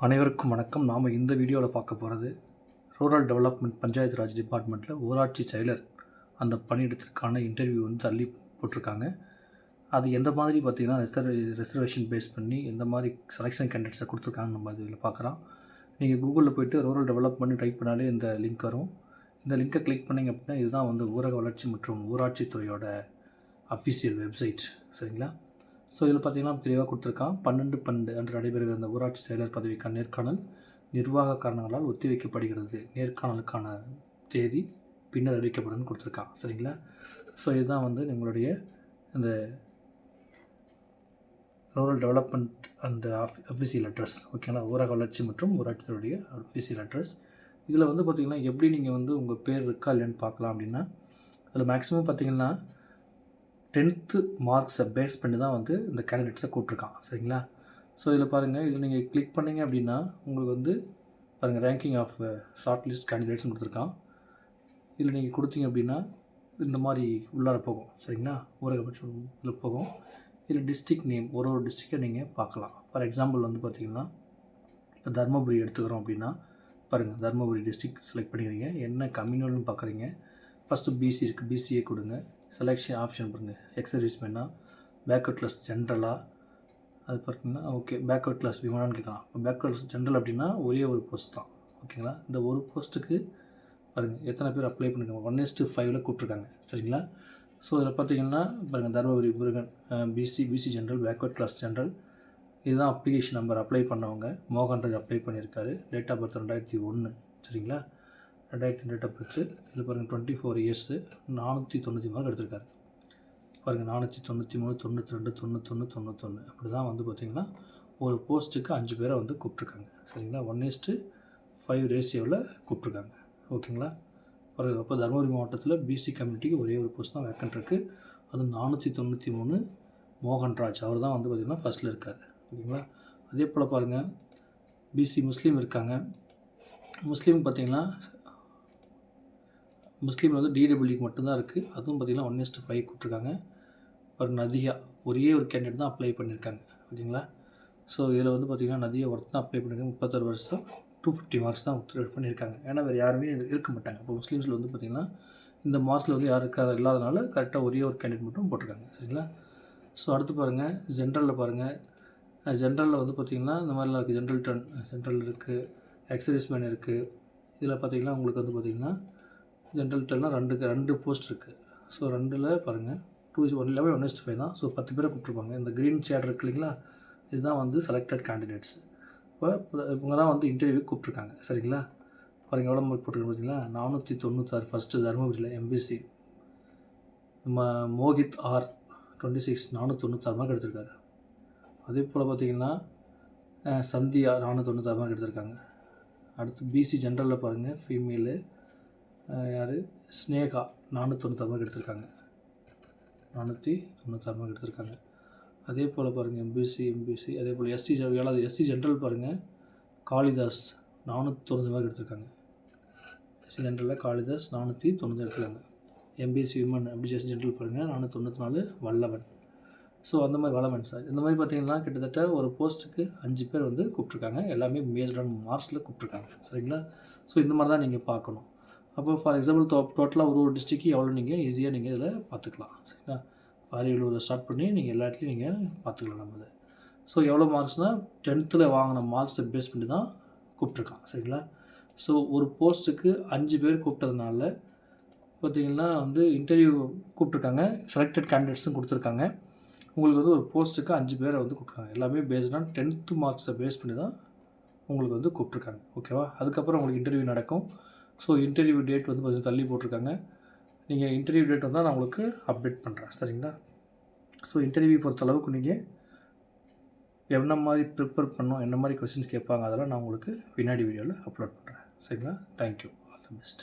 அனைவருக்கும் வணக்கம். நாம் இந்த வீடியோவில் பார்க்க போகிறது ரூரல் டெவலப்மெண்ட் பஞ்சாயத்து ராஜ் டிபார்ட்மெண்ட்டில் ஊராட்சி செயலர் அந்த பணியிடத்திற்கான இன்டர்வியூ தள்ளி போட்டிருக்காங்க. அது எந்த மாதிரி பார்த்திங்கன்னா ரிசர்வேஷன் பேஸ் பண்ணி எந்த மாதிரி செலெக்ஷன் கேண்டிடேட்ஸை கொடுத்துருக்காங்க நம்ம இதில் பார்க்கலாம். நீங்கள் கூகுளில் போய்ட்டு ரூரல் டெவலப்மெண்ட் டைப் பண்ணாலே இந்த லிங்க் வரும். இந்த லிங்க்கை கிளிக் பண்ணிங்க அப்படின்னா இதுதான் ஊரக வளர்ச்சி மற்றும் ஊராட்சித்துறையோட அஃபிஷியல் வெப்சைட். சரிங்களா? ஸோ இதில் பார்த்திங்கன்னா தெளிவாக கொடுத்துருக்கான். 12/12 அன்று நடைபெறுகிற அந்த ஊராட்சி செயலர் பதவிக்கான நேர்காணல் நிர்வாக காரணங்களால் ஒத்திவைக்கப்படுகிறது. நேர்காணலுக்கான தேதி பின்னர் அறிவிக்கப்படும் கொடுத்துருக்கான். சரிங்களா? ஸோ இதுதான் உங்களுடைய இந்த ரூரல் டெவலப்மெண்ட் அந்த அஃபிஷியல் அட்ரஸ். ஓகேங்களா? ஊரக வளர்ச்சி மற்றும் ஊராட்சித்துறையுடைய அஃபிஷியல் அட்ரஸ். இதில் பார்த்திங்கன்னா எப்படி நீங்கள் உங்கள் பேர் இருக்கா இல்லைன்னு பார்க்கலாம். அப்படின்னா அதில் மேக்ஸிமம் பார்த்திங்கன்னா 10th மார்க்ஸை பேஸ் பண்ணி தான் இந்த கேண்டிடேட்ஸை கூப்பிட்ருக்கான். சரிங்களா? ஸோ இதில் பாருங்கள், இதில் நீங்கள் கிளிக் பண்ணிங்க அப்படின்னா உங்களுக்கு பாருங்கள் ரேங்கிங் ஆஃப் ஷார்ட் லிஸ்ட் கேண்டிடேட்ஸ்னு கொடுத்துருக்கான். இதில் நீங்கள் கொடுத்தீங்க அப்படின்னா இந்த மாதிரி உள்ளார போகும். சரிங்களா? ஊரகப்பட்சம் இதில் போகும். இதில் டிஸ்ட்ரிக்ட் நேம் ஒரு டிஸ்ட்ரிக்டை நீங்கள் பார்க்கலாம். ஃபார் எக்ஸாம்பிள் பார்த்திங்கன்னா இப்போ தருமபுரி எடுத்துக்கிறோம் அப்படின்னா பாருங்கள், தருமபுரி டிஸ்ட்ரிக்ட் செலக்ட் பண்ணிக்கிறீங்க. என்ன கம்யூனல்னு பார்க்குறீங்க. ஃபஸ்ட்டு பிசி இருக்குது, பிசிஏ கொடுங்க. செலெக்ஷன் ஆப்ஷன் பாருங்கள், எக்ஸர்வீஸ் வேணா, பேக்வர்ட் கிளாஸ் ஜென்ரலாக, அது பார்த்திங்கன்னா ஓகே பேக்வர்ட் கிளாஸ் விமானம்னு கேட்கலாம். இப்போ பேக்வர்ட் கிளாஸ் ஜென்ரல் அப்படின்னா ஒரே ஒரு போஸ்ட் தான். ஓகேங்களா? இந்த ஒரு போஸ்ட்டுக்கு பாருங்கள் எத்தனை பேர் அப்ளை பண்ணியிருக்காங்க. 1:5 கூப்பிட்ருக்காங்க. சரிங்களா? ஸோ இதில் பார்த்திங்கன்னா பாருங்கள் Dharmapuri Murugan BC general backward class general. இதுதான் அப்ளிகேஷன் நம்பர். அப்ளை பண்ணவங்க மோகன்ராஜ் அப்ளை பண்ணியிருக்காரு. Date of birth 2001. சரிங்களா? 2000 டேட் ஆஃப் பர்த்து. இதில் பாருங்கள் 24 இயர்ஸு, 490 மார்க் எடுத்திருக்காரு. பாருங்கள் 493, 92, 91, 91. அப்படி தான் பார்த்திங்கன்னா ஒரு போஸ்ட்டுக்கு 5 பேரை கூப்பிட்ருக்காங்க. சரிங்களா? 1:5 ரேஷியோவில் கூப்பிட்ருக்காங்க. ஓகேங்களா? பாருங்கள், அப்போ தருமபுரி மாவட்டத்தில் பிசி கம்யூனிட்டிக்கு ஒரே ஒரு போஸ்ட் தான் வேக்கன்ட் இருக்குது. அது 493 மோகன்ராஜ். அவர் தான் பார்த்திங்கன்னா ஃபஸ்ட்டில் இருக்கார். ஓகேங்களா? அதே போல் பாருங்கள் பிசி முஸ்லீம் இருக்காங்க. முஸ்லீம் பார்த்திங்கன்னா முஸ்லீமில் டிடபிள்யூக்கு மட்டும்தான் இருக்குது. அதுவும் பார்த்திங்கன்னா 1:5 கூப்பிட்ருக்காங்க. ஒரு நதியா ஒரே ஒரு கேண்டிடேட் தான் அப்ளை பண்ணியிருக்காங்க. ஓகேங்களா? ஸோ இதில் பார்த்திங்கன்னா நதியா ஒருத்தர் தான் அப்ளை பண்ணியிருக்காங்க. 31 வருஷம், 250 மார்க்ஸ் தான் பண்ணியிருக்காங்க. ஏன்னா வேறு யாருமே இருக்க மாட்டாங்க. இப்போ முஸ்லீம்ஸில் பார்த்திங்கன்னா இந்த மார்க்ஸில் யார் இல்லாதனால கரெக்டாக ஒரே ஒரு கேண்டிடேட் மட்டும் போட்டிருக்காங்க. சரிங்களா? ஸோ அடுத்து பாருங்கள் ஜென்ரலில் பாருங்கள். ஜென்ரலில் பார்த்திங்கன்னா இந்த மாதிரிலாம் இருக்குது. ஜென்ரல் இருக்குது, எக்ஸர்வீஸ்மேன் இருக்குது. இதில் பார்த்திங்கன்னா உங்களுக்கு பார்த்திங்கன்னா ஜென்ரல் டெல்லாம் 2 போஸ்ட் இருக்குது. ஸோ 2ல் பாருங்கள் 2:1 1:5 தான். ஸோ 10 பேரை கூப்பிட்ருப்பாங்க. இந்த க்ரீன் சேர் இருக்கு இல்லைங்களா, இதுதான் செலக்டட் கேண்டிடேட்ஸ். இப்போ இவங்க தான் இன்டர்வியூ கூப்பிட்ருக்காங்க. சரிங்களா? பாருங்கள் எவ்வளோ மார்க் போட்டிருக்காங்க பார்த்தீங்களா, 496 ஃபஸ்ட்டு தருமபுரியில் எம்பிசி. மோகித் ஆர் 26 496 மார்க் எடுத்திருக்காரு. அதே போல் பார்த்திங்கன்னா சந்தியா 496 மார்க் எடுத்திருக்காங்க. அடுத்து பிசி ஜென்ரலில் பாருங்கள் ஃபீமேலு யார் ஸ்னேகா 496 மார்க் எடுத்திருக்காங்க. 496 மார்க் எடுத்திருக்காங்க. அதே போல் பாருங்கள் எம்பிசி அதே போல் எஸ்சி ஜென்ரல் பாருங்கள் காளிதாஸ் 495 மார்க் எடுத்திருக்காங்க. எஸ்சி ஜென்ரலில் காளிதாஸ் 490 எடுத்திருக்காங்க. எம்பிசி விமன் எஸ்சி ஜென்ரல் பாருங்கள் 494 வல்லவன். ஸோ அந்த மாதிரி வல்லவன் சார் இந்த மாதிரி பார்த்திங்கன்னா கிட்டத்தட்ட ஒரு போஸ்ட்டுக்கு 5 பேர் கூப்பிட்ருக்காங்க. எல்லாமே பேஸ்ட் ஆன் மார்க்ஸில் கூப்பிட்ருக்காங்க. சரிங்களா? ஸோ இந்த மாதிரி தான் நீங்கள் பார்க்கணும். அப்போ ஃபார் எக்ஸாம்பிள் டோட்டலாக ஒரு டிஸ்ட்ரிக்ட்டு எவ்வளோ நீங்கள் ஈஸியாக நீங்கள் இதில் பார்த்துக்கலாம். சரிங்களா? அரியலூரில் ஸ்டார்ட் பண்ணி நீங்கள் எல்லா இடத்துலையும் நீங்கள் பார்த்துக்கலாம் நம்ம இதை. ஸோ எவ்வளோ மார்க்ஸ்னால் 10th வாங்கின மார்க்ஸை பேஸ் பண்ணி தான் கூப்பிட்ருக்கான். சரிங்களா? ஸோ ஒரு போஸ்ட்டுக்கு 5 பேர் கூப்பிட்டதுனால பார்த்திங்கன்னா இன்டர்வியூ கூப்பிட்ருக்காங்க. செலக்டட் கேண்டிடேட்ஸும் கொடுத்துருக்காங்க. உங்களுக்கு ஒரு போஸ்ட்டுக்கு 5 பேரை கூப்பிட்ருக்காங்க. எல்லாமே பேஸ்ட் ஆன் 10th மார்க்ஸை பேஸ் பண்ணி தான் உங்களுக்கு கூப்பிட்ருக்காங்க. ஓகேவா? அதுக்கப்புறம் உங்களுக்கு இன்டர்வியூ நடக்கும். ஸோ இன்டர்வியூ டேட் கொஞ்சம் தள்ளி போட்டிருக்காங்க. நீங்கள் இன்டர்வியூ டேட் வந்தால் நான் உங்களுக்கு அப்டேட் பண்ணுறேன். சரிங்களா? ஸோ இன்டர்வியூ பொறுத்தளவுக்கு நீங்கள் என்ன மாதிரி ப்ரிப்பேர் பண்ணணும், என்ன மாதிரி கொஸ்டின்ஸ் கேட்பாங்க, அதெல்லாம் நான் உங்களுக்கு பின்னாடி வீடியோவில் அப்லோட் பண்ணுறேன். சரிங்களா? தேங்க்யூ. All the best.